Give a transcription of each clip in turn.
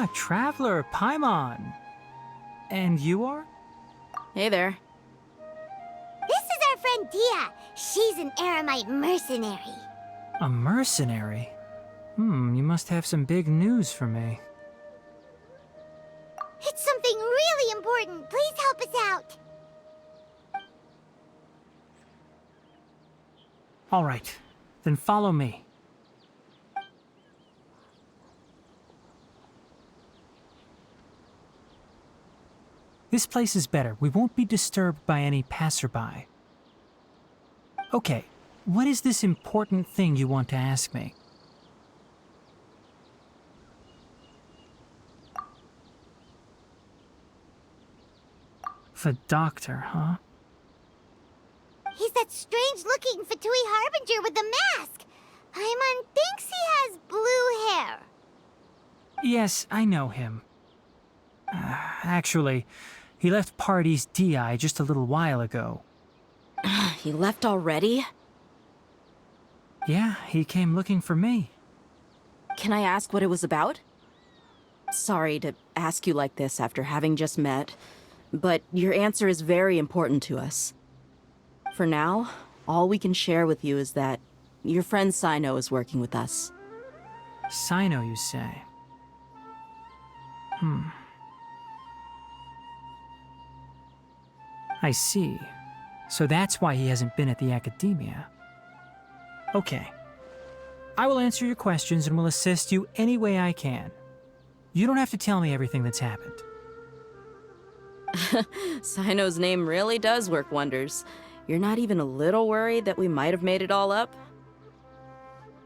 Traveler, Paimon. And you are? Hey there. This is our friend Dia. She's an Eremite mercenary. A mercenary? You must have some big news for me. It's something really important. Please help us out. All right, then follow me. This place is better. We won't be disturbed by any passerby. Okay, what is this important thing you want to ask me? The doctor, huh? He's that strange-looking Fatui Harbinger with the mask. Paimon thinks he has blue hair. Yes, I know him. Actually, he left Pardis Dhyai just a little while ago. He left already? Yeah, he came looking for me. Can I ask what it was about? Sorry to ask you like this after having just met, but your answer is very important to us. For now, all we can share with you is that your friend Sino is working with us. Sino, you say? I see. So that's why he hasn't been at the academia. Okay. I will answer your questions and will assist you any way I can. You don't have to tell me everything that's happened. Sino's name really does work wonders. You're not even a little worried that we might have made it all up?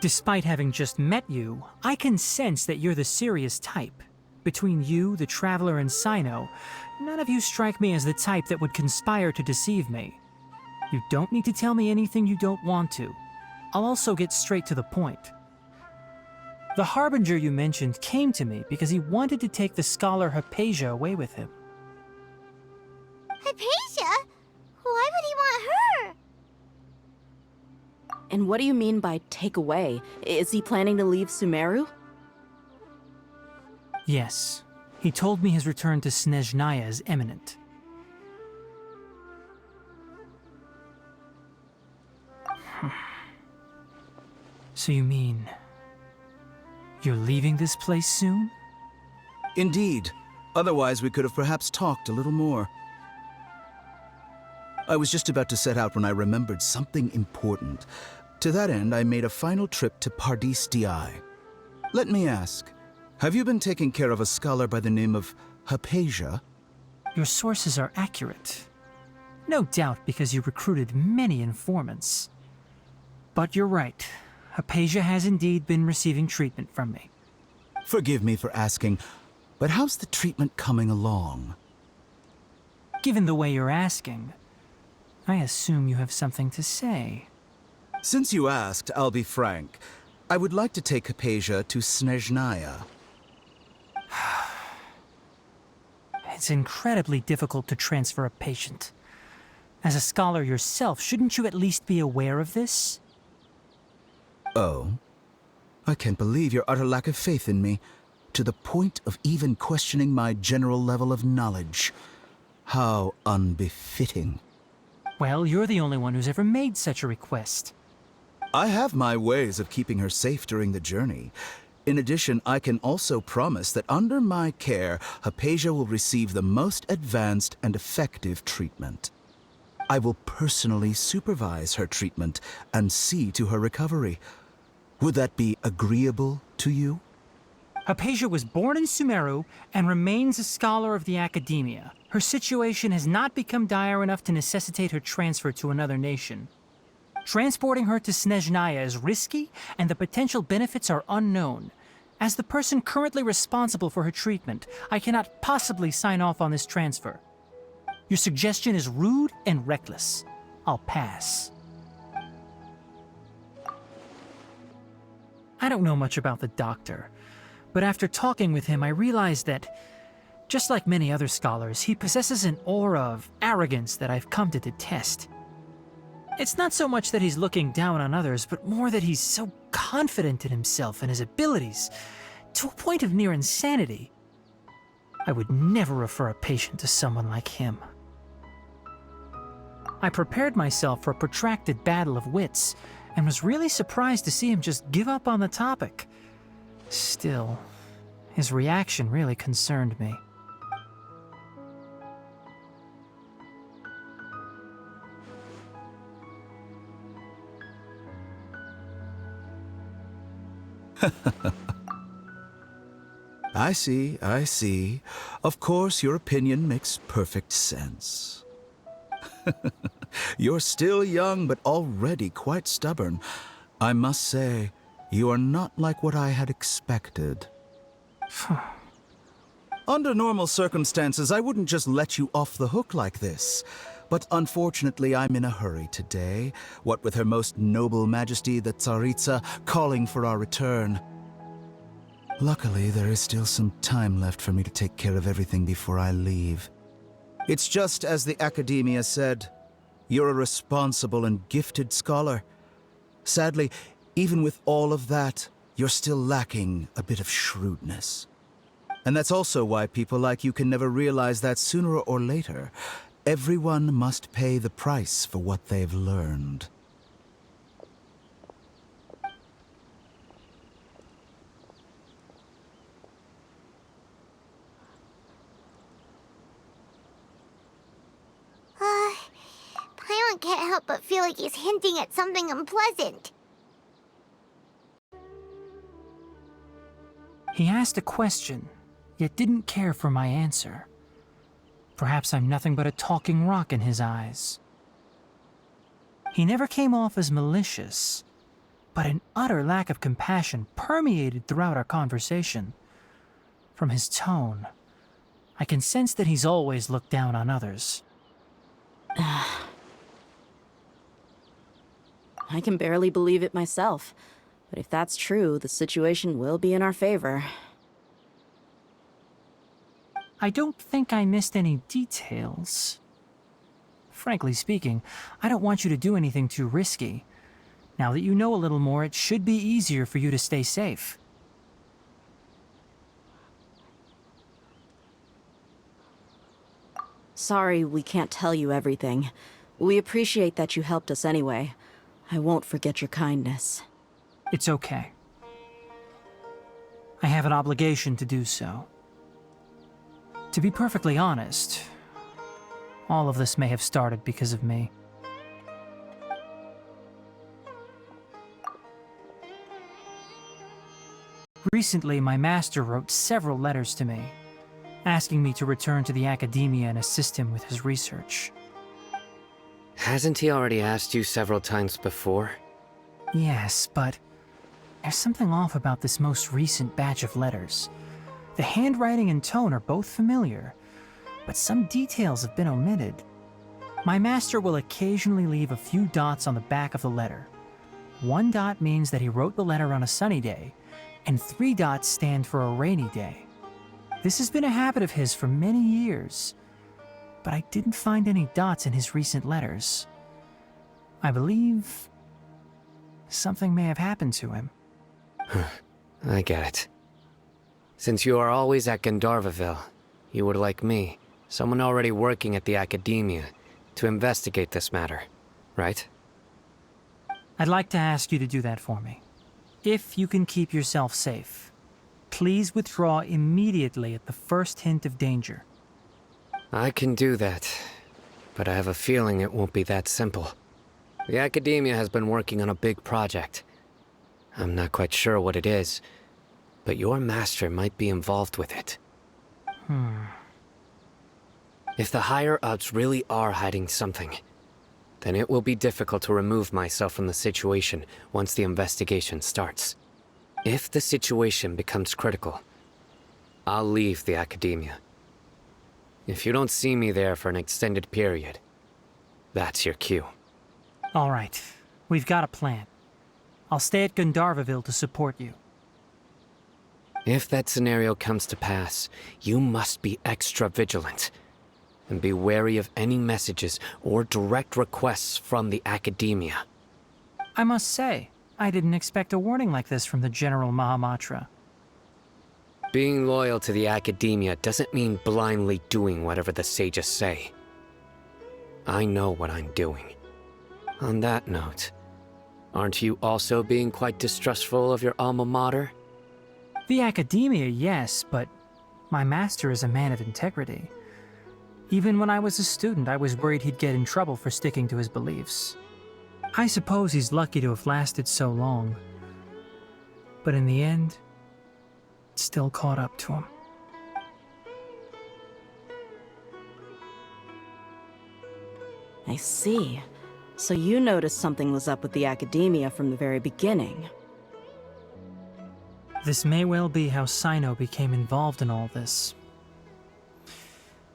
Despite having just met you, I can sense that you're the serious type. Between you, the Traveler, and Sino, none of you strike me as the type that would conspire to deceive me. You don't need to tell me anything you don't want to. I'll also get straight to the point. The Harbinger you mentioned came to me because he wanted to take the scholar Hypatia away with him. Hypatia? Why would he want her? And what do you mean by take away? Is he planning to leave Sumeru? Yes. He told me his return to Snezhnaya is imminent. So you mean... you're leaving this place soon? Indeed. Otherwise, we could have perhaps talked a little more. I was just about to set out when I remembered something important. To that end, I made a final trip to Pardis Dhyai. Let me ask, have you been taking care of a scholar by the name of Hypatia? Your sources are accurate. No doubt because you recruited many informants. But you're right. Hypatia has indeed been receiving treatment from me. Forgive me for asking, but how's the treatment coming along? Given the way you're asking, I assume you have something to say. Since you asked, I'll be frank. I would like to take Hypatia to Snezhnaya. It's incredibly difficult to transfer a patient. As a scholar yourself, shouldn't you at least be aware of this? Oh? I can't believe your utter lack of faith in me, to the point of even questioning my general level of knowledge. How unbefitting. Well, you're the only one who's ever made such a request. I have my ways of keeping her safe during the journey. In addition, I can also promise that under my care, Hypatia will receive the most advanced and effective treatment. I will personally supervise her treatment and see to her recovery. Would that be agreeable to you? Hypatia was born in Sumeru and remains a scholar of the academia. Her situation has not become dire enough to necessitate her transfer to another nation. Transporting her to Snezhnaya is risky, and the potential benefits are unknown. As the person currently responsible for her treatment, I cannot possibly sign off on this transfer. Your suggestion is rude and reckless. I'll pass. I don't know much about the doctor, but after talking with him, I realized that, just like many other scholars, he possesses an aura of arrogance that I've come to detest. It's not so much that he's looking down on others, but more that he's so confident in himself and his abilities, to a point of near insanity. I would never refer a patient to someone like him. I prepared myself for a protracted battle of wits, and was really surprised to see him just give up on the topic. Still, his reaction really concerned me. I see, I see. Of course, your opinion makes perfect sense. You're still young, but already quite stubborn. I must say, you are not like what I had expected. Under normal circumstances, I wouldn't just let you off the hook like this. But unfortunately, I'm in a hurry today, what with Her Most Noble Majesty the Tsaritsa calling for our return. Luckily, there is still some time left for me to take care of everything before I leave. It's just as the Academia said, you're a responsible and gifted scholar. Sadly, even with all of that, you're still lacking a bit of shrewdness. And that's also why people like you can never realize that sooner or later, everyone must pay the price for what they've learned. Paimon can't help but feel like he's hinting at something unpleasant. He asked a question, yet didn't care for my answer. Perhaps I'm nothing but a talking rock in his eyes. He never came off as malicious, but an utter lack of compassion permeated throughout our conversation. From his tone, I can sense that he's always looked down on others. I can barely believe it myself. But if that's true, the situation will be in our favor. I don't think I missed any details. Frankly speaking, I don't want you to do anything too risky. Now that you know a little more, it should be easier for you to stay safe. Sorry we can't tell you everything. We appreciate that you helped us anyway. I won't forget your kindness. It's okay. I have an obligation to do so. To be perfectly honest, all of this may have started because of me. Recently, my master wrote several letters to me, asking me to return to the Academia and assist him with his research. Hasn't he already asked you several times before? Yes, but there's something off about this most recent batch of letters. The handwriting and tone are both familiar, but some details have been omitted. My master will occasionally leave a few dots on the back of the letter. 1 dot means that he wrote the letter on a sunny day, and 3 dots stand for a rainy day. This has been a habit of his for many years, but I didn't find any dots in his recent letters. I believe something may have happened to him. I get it. Since you are always at Gandharvaville, you would like me, someone already working at the Academia, to investigate this matter, right? I'd like to ask you to do that for me. If you can keep yourself safe, please withdraw immediately at the first hint of danger. I can do that, but I have a feeling it won't be that simple. The Academia has been working on a big project. I'm not quite sure what it is, but your master might be involved with it. If the higher-ups really are hiding something, then it will be difficult to remove myself from the situation once the investigation starts. If the situation becomes critical, I'll leave the Academia. If you don't see me there for an extended period, that's your cue. All right, we've got a plan. I'll stay at Gandharvaville to support you. If that scenario comes to pass, you must be extra vigilant. And be wary of any messages or direct requests from the Academia. I must say, I didn't expect a warning like this from the General Mahamatra. Being loyal to the academia doesn't mean blindly doing whatever the sages say. I know what I'm doing. On that note, aren't you also being quite distrustful of your alma mater? The academia, yes, but my master is a man of integrity. Even when I was a student, I was worried he'd get in trouble for sticking to his beliefs. I suppose he's lucky to have lasted so long. But in the end, it still caught up to him. I see. So you noticed something was up with the academia from the very beginning. This may well be how Sino became involved in all this.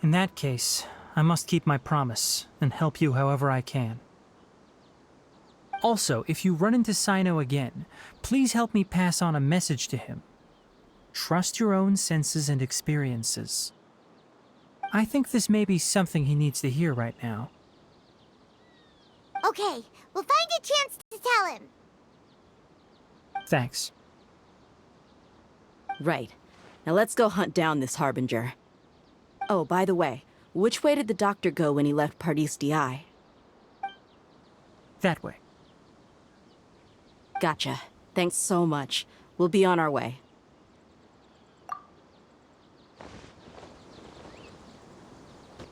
In that case, I must keep my promise and help you however I can. Also, if you run into Sino again, please help me pass on a message to him. Trust your own senses and experiences. I think this may be something he needs to hear right now. Okay, we'll find a chance to tell him. Thanks. Right. Now let's go hunt down this Harbinger. Oh, by the way, which way did the doctor go when he left Pardis Dhyai? That way. Gotcha. Thanks so much. We'll be on our way.